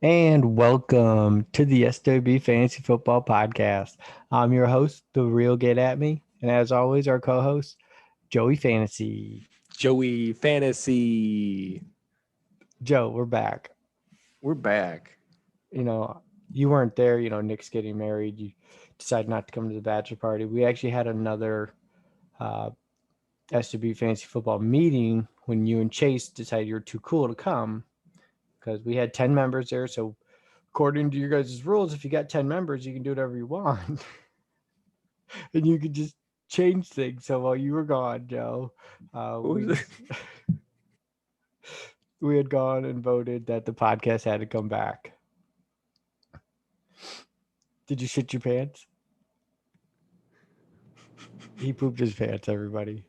And welcome to the SWB Fantasy Football Podcast. I'm your host, The Real Get At Me. And as always, our co-host, Joey Fantasy. Joey Fantasy. Joe, we're back. We're back. You know, you weren't there. You know, Nick's getting married. You decided not to come to the bachelor party. We actually had another SWB Fantasy Football meeting when you and Chase decided you were too cool to come because we had 10 members there. So according to your guys' rules, if you got 10 members, you can do whatever you want. And you could just change things. So while you were gone, Joe, we had gone and voted that the podcast had to come back. Did you shit your pants? He pooped his pants, everybody.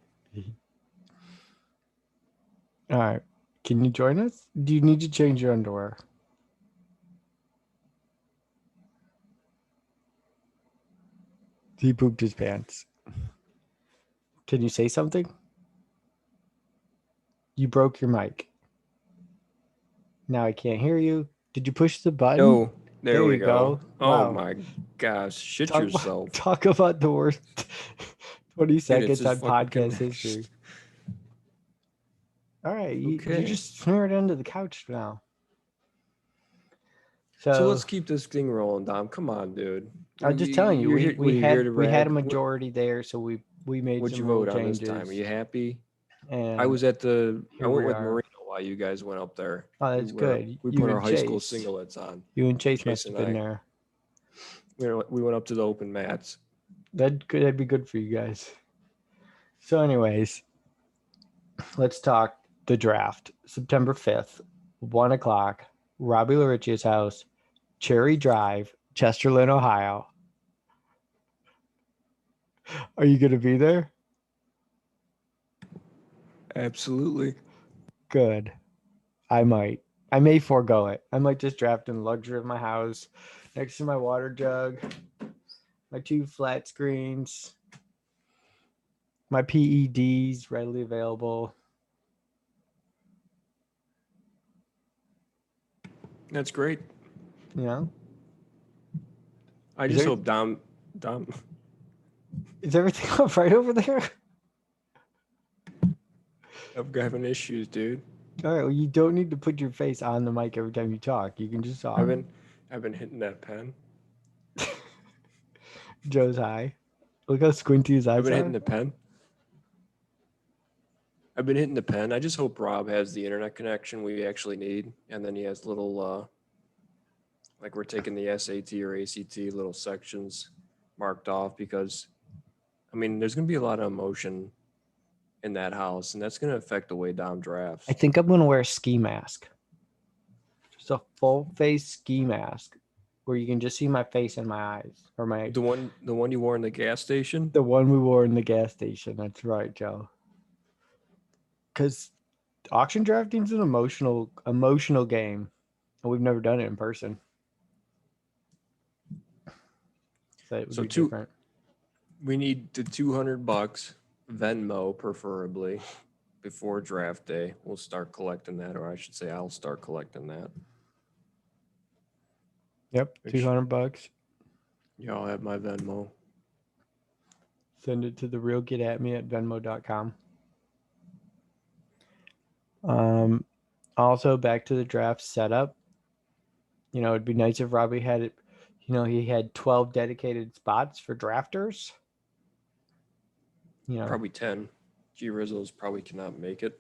All right. Can you join us? Do you need to change your underwear? He pooped his pants. Can you say something? You broke your mic. Now I can't hear you. Did you push the button? No, there we go. Wow. Oh my gosh, shit yourself. Talk about the worst 20 seconds on podcast history. All right, you just smeared into the couch now. So let's keep this thing rolling, Dom. Come on, dude. I'm just telling you, we had a majority there, so we made What'd some you vote changes. on this time? Are you happy? And I was I went with Marino while you guys went up there. Oh, that's good. We put our high school singlets on. You and Chase must have been there. We went up to the open mats. That'd be good for you guys. So anyways, let's talk the draft. September 5th, 1 o'clock, Robbie Larichia's house, Cherry Drive, Chesterland, Ohio. Are you going to be there? Absolutely. Good. I may forego it. I might just draft in the luxury of my house next to my water jug, my 2 flat screens, my PEDs readily available. That's great. You know? I just hope Dom. Is everything all right over there? I'm having issues, dude. All right, well, you don't need to put your face on the mic every time you talk. You can just talk. I've been hitting that pen. Joe's high. Look how squinty his eyes are. I've been hitting the pen. I just hope Rob has the internet connection we actually need, and then he has little, like we're taking the SAT or ACT little sections marked off because, I mean, there's going to be a lot of emotion in that house, and that's going to affect the way Dom drafts. I think I'm going to wear a ski mask. Just a full face ski mask where you can just see my face and my eyes. Or the one you wore in the gas station? The one we wore in the gas station. That's right, Joe. Because auction drafting is an emotional game, and we've never done it in person. So it would be different. We need the $200 Venmo, preferably, before draft day. We'll start collecting that, or I should say, I'll start collecting that. Yep, $200. Y'all have my Venmo. Send it to the real get at me at venmo.com. Also, back to the draft setup. You know, it'd be nice if Robbie had it. You know, he had 12 dedicated spots for drafters. You know, probably 10. G Rizzo's probably cannot make it.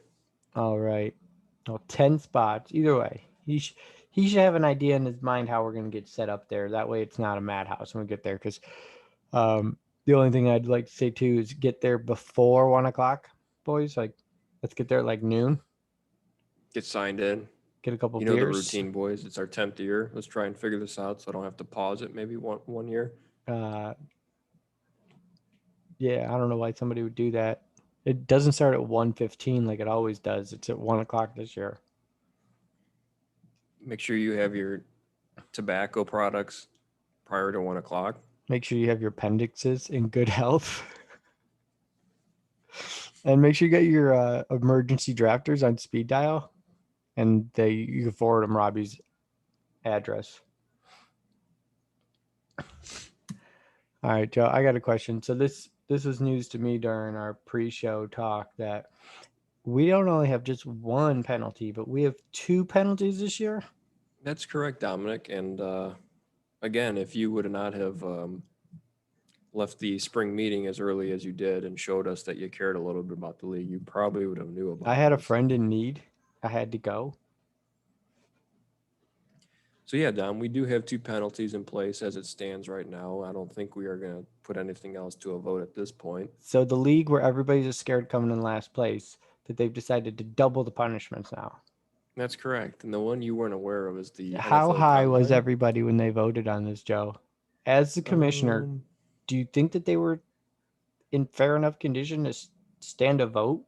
All right. Well, 10 spots. Either way, he should have an idea in his mind how we're going to get set up there. That way it's not a madhouse when we get there. Because the only thing I'd like to say, too, is get there before 1 o'clock, boys. Like, let's get there at like noon. Get signed in. Get a couple beers. You know the routine, boys. It's our 10th year. Let's try and figure this out so I don't have to pause it maybe one year. Yeah, I don't know why somebody would do that. It doesn't start at 1:15 like it always does. It's at 1 o'clock this year. Make sure you have your tobacco products prior to 1 o'clock. Make sure you have your appendixes in good health. And make sure you get your emergency drafters on speed dial, and you can forward them Robbie's address. All right, Joe, I got a question. So this was news to me during our pre-show talk that we don't only have just one penalty, but we have two penalties this year. That's correct, Dominic. And again, if you would not have left the spring meeting as early as you did and showed us that you cared a little bit about the league, you probably would have knew I about had a this. friend in need. I had to go. So yeah, Dom, we do have two penalties in place as it stands right now. I don't think we are going to put anything else to a vote at this point. So the league where everybody's just scared coming in last place, that they've decided to double the punishments now. That's correct. And the one you weren't aware of is the How NFL high was Combine. everybody when they voted on this, Joe? As the commissioner, Um, do you think that they were in fair enough condition to stand a vote?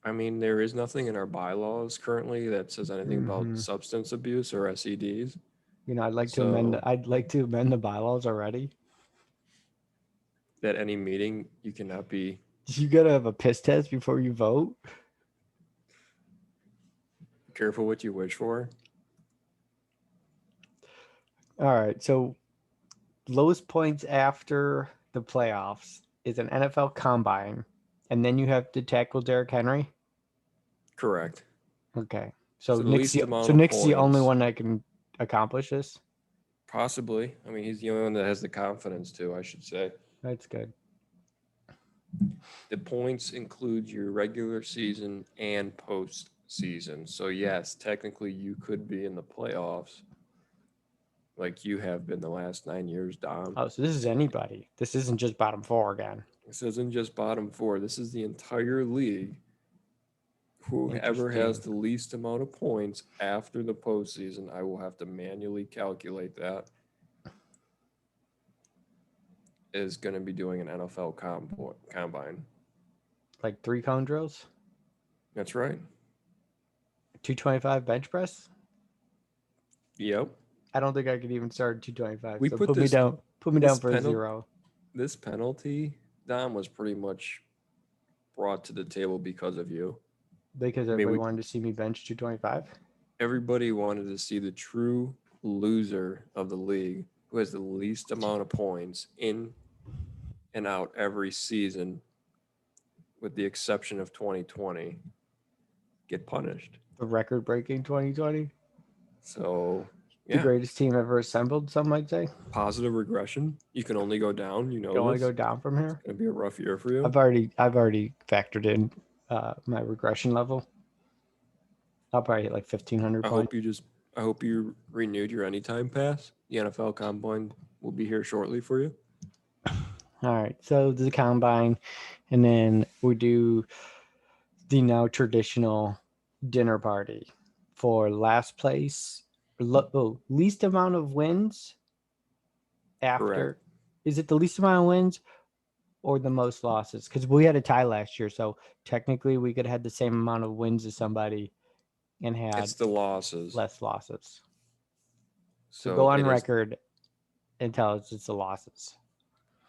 I mean, there is nothing in our bylaws currently that says anything about Mm-hmm. substance abuse or SEDs. You know, I'd like to amend. So I'd like to amend the bylaws already. at any meeting, you cannot be You gotta have a piss test before you vote. careful what you wish for. All right, so lowest points after the playoffs is an NFL Combine, and then you have to tackle Derrick Henry. Correct. Okay, So the least So amount of Nick's the only points, one that can accomplish this. possibly. I mean, he's the only one that has the confidence to, I should say. That's good. The points include your regular season and postseason. So yes, technically you could be in the playoffs like you have been the last 9 years, Dom. Oh, so this is anybody. This isn't just bottom four again. This isn't just bottom four. This is the entire league. Whoever has Interesting. the least amount of points after the postseason, I will have to manually calculate that, is going to be doing an NFL combine. Like 3 cone drills, That's right. 225 bench press. Yep. I don't think I could even start 225. We So put put me this down. Put me this down for a penalty 0. this penalty, Dom, was pretty much brought to the table because of you. Because I mean, everybody wanted to see me bench 225. everybody wanted to see the true loser of the league who has the least amount of points in and out every season, with the exception of 2020, get punished. The record breaking 2020. So, The yeah, greatest team ever assembled, some might say. positive regression. You can only go down. You know Can only this. go down from here. It's going to be a rough year for you. I've already factored in my regression level. I'll probably hit like 1,500 I points. hope you just, I hope you renewed your anytime pass. The NFL Combine will be here shortly for you. All right, so the combine, and then we do the now traditional dinner party for last place, least amount of wins after. Correct. Is it the least amount of wins or the most losses? Because we had a tie last year, so technically we could have had the same amount of wins as somebody and had It's the losses. less losses. So go So on it is. record and tell us it's the losses.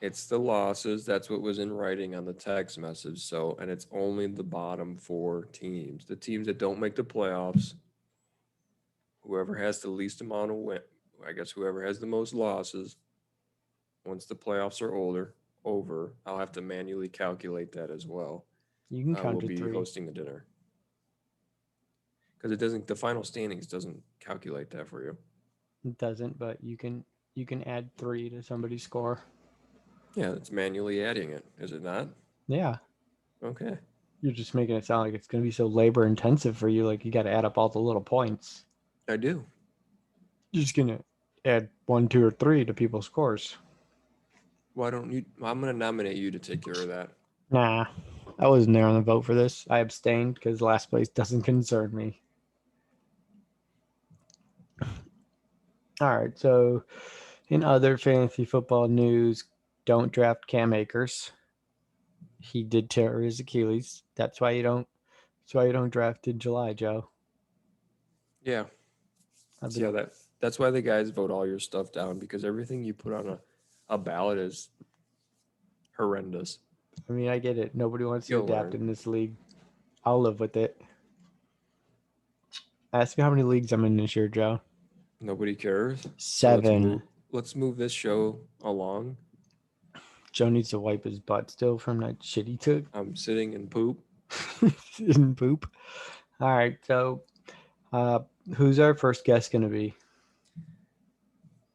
It's the losses. That's what was in writing on the text message. So, and it's only the bottom four teams. The teams that don't make the playoffs, whoever has the least amount of win, I guess whoever has the most losses, once the playoffs are over, I'll have to manually calculate that as well. You can I count will to be 3. hosting the dinner. Because it doesn't, the final standings doesn't calculate that for you. It doesn't, but you can add 3 to somebody's score. Yeah, it's manually adding it, is it not? Yeah. Okay. You're just making it sound like it's going to be so labor intensive for you. Like you got to add up all the little points. I do. You're just going to add 1, 2, or 3 to people's scores. Why don't you? I'm going to nominate you to take care of that. Nah, I wasn't there on the vote for this. I abstained because last place doesn't concern me. All right. So, in other fantasy football news, don't draft Cam Akers. He did tear his Achilles. That's why you don't draft in July, Joe. Yeah. Yeah, that's why the guys vote all your stuff down, because everything you put on a ballot is horrendous. I mean, I get it. Nobody wants to You'll adapt learn. in this league. I'll live with it. Ask me how many leagues I'm in this year, Joe. Nobody cares. So let's 7. move. Let's move this show along. Joe needs to wipe his butt still from that shit he took. I'm sitting in poop. In poop. All right, so uh, who's our first guest gonna be?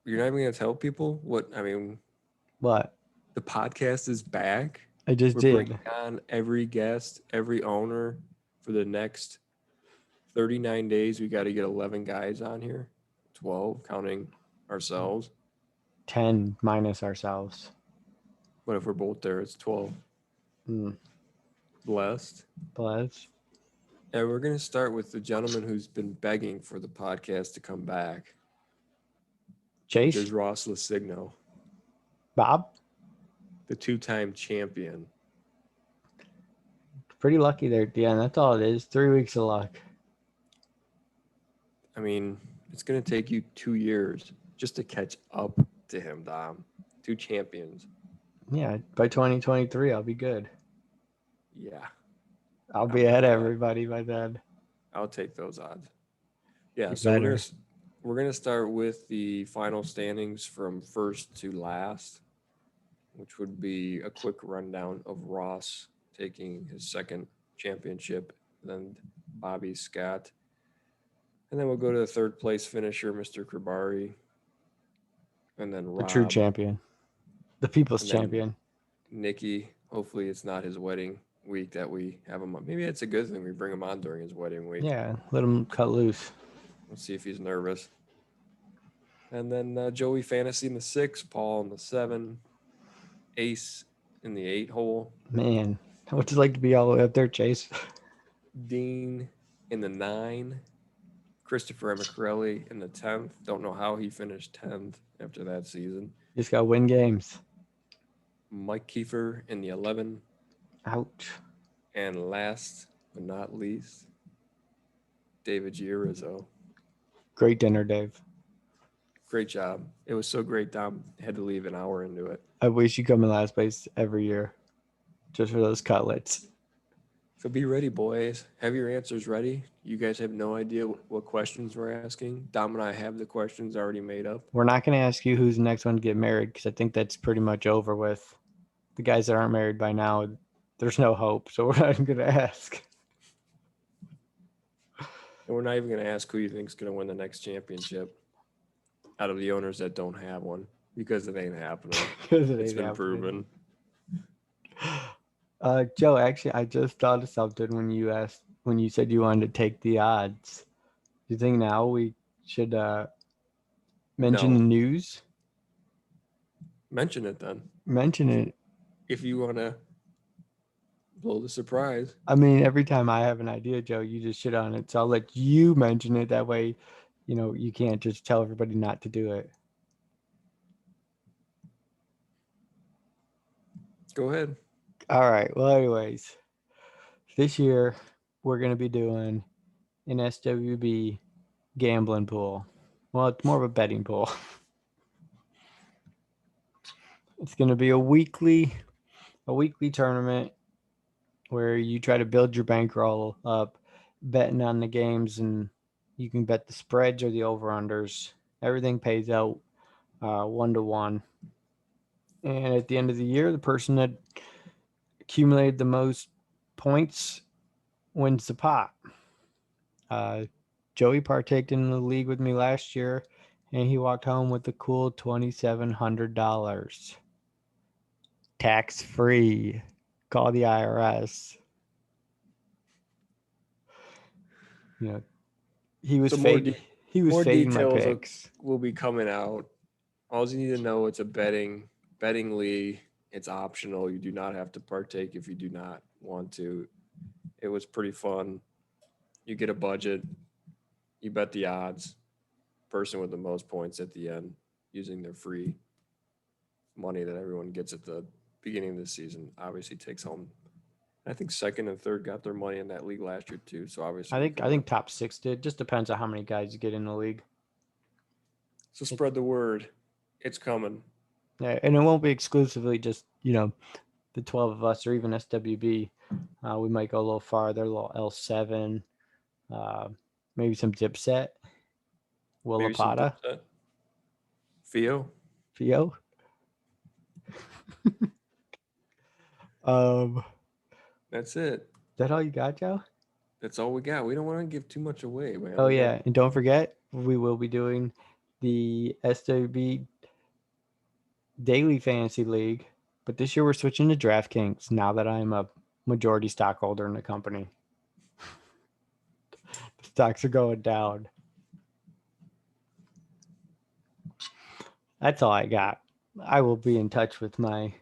You're not even gonna tell people what I mean. What? The podcast is back. I just We're did. bringing on every guest, every owner for the next 39 days. We got to get 11 guys on here, 12 counting ourselves. 10 minus ourselves. But if we're both there, it's 12. Mm. Blessed. Bless. And we're going to start with the gentleman who's been begging for the podcast to come back, which Chase? is Ross Lasigno, Bob? the 2-time champion. Pretty lucky there at the end. That's all it is. 3 weeks of luck. I mean, it's going to take you 2 years just to catch up to him, Dom. 2 champions. Yeah, by 2023, I'll be good. Yeah. I'll be ahead of everybody by then. I'll take those odds. Yeah, You so better. we're gonna start with the final standings from first to last, which would be a quick rundown of Ross taking his second championship, then Bobby Scott, and then we'll go to the third place finisher, Mr. Kribari, and then The true Rob, champion. The people's and then champion. Nikki. Hopefully, it's not his wedding week that we have him on. Maybe it's a good thing we bring him on during his wedding week. Yeah, let him cut loose. Let's see if he's nervous. And then Joey Fantasy in the 6, Paul in the 7, Ace in the 8 hole, Man, what's it like to be all the way up there, Chase? Dean in the 9, Christopher Emicrelli in the 10th. Don't know how he finished 10th after that season. Just got to win games. Mike Kiefer in the 11. Ouch. And last but not least, David Giarizzo. Great dinner, Dave. Great job. It was so great, Dom. Had to leave an hour into it. I wish you come in last place every year just for those cutlets. So be ready, boys. Have your answers ready. You guys have no idea what questions we're asking. Dom and I have the questions already made up. We're not going to ask you who's the next one to get married because I think that's pretty much over with. The guys that aren't married by now, there's no hope. So we're not even going to ask. And we're not even going to ask who you think is going to win the next championship out of the owners that don't have one because it ain't happening. It's been proven. Joe, actually, I just thought of something when you said you wanted to take the odds. Do you think now we should mention the news? Mention it then. Mention it. If you want to blow the surprise. I mean, every time I have an idea, Joe, you just shit on it. So I'll let you mention it. That way, you can't just tell everybody not to do it. Go ahead. All right. Well, anyways, this year we're going to be doing an SWB gambling pool. Well, it's more of a betting pool. It's going to be a weekly tournament where you try to build your bankroll up, betting on the games, and you can bet the spreads or the over-unders. Everything pays out 1-to-1. And at the end of the year, the person that accumulated the most points wins the pot. Joey partaked in the league with me last year, and he walked home with a cool $2,700. Tax-free. Call the IRS. He was fading my picks. Will be coming out. All you need to know, it's a betting league. It's optional. You do not have to partake if you do not want to. It was pretty fun. You get a budget. You bet the odds. Person with the most points at the end using their free money that everyone gets at the beginning of the season obviously takes home. I think second and third got their money in that league last year too. So obviously, I think top 6 did. Just depends on how many guys you get in the league. So spread the word. It's coming. Yeah, and it won't be exclusively just the the 12 of us, or even SWB, we might go a little farther, a little L7, maybe some Dipset, Maybe some Willapata, Dipset. Fio. Fio. Um, That's it. that all you got, Joe? That's all we got. We don't want to give too much away, man. Oh We got- yeah, and don't forget, we will be doing the SWB Daily Fantasy League, but this year we're switching to DraftKings now that I'm a majority stockholder in the company. The stocks are going down. That's all I got. I will be in touch with my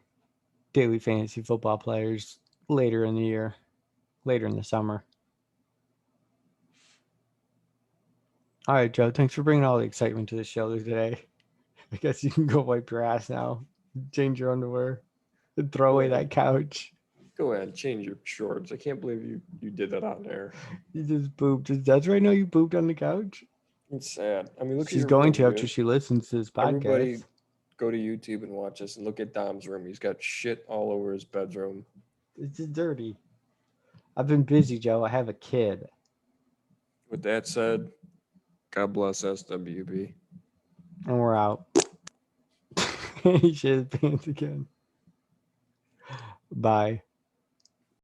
daily fantasy football players later in the year, later in the summer. All right, Joe, thanks for bringing all the excitement to the show today. I guess you can go wipe your ass now, change your underwear, and throw away that couch. Go ahead, change your shorts. I can't believe you did that on there. You just pooped. Does right now you pooped on the couch? It's sad. I mean, look She's at your going room, to after dude. she listens to this podcast. Everybody go to YouTube and watch this and look at Dom's room. He's got shit all over his bedroom. It's just dirty. I've been busy, Joe. I have a kid. With that said, God bless SWB. And we're out. He shit his pants again. Bye.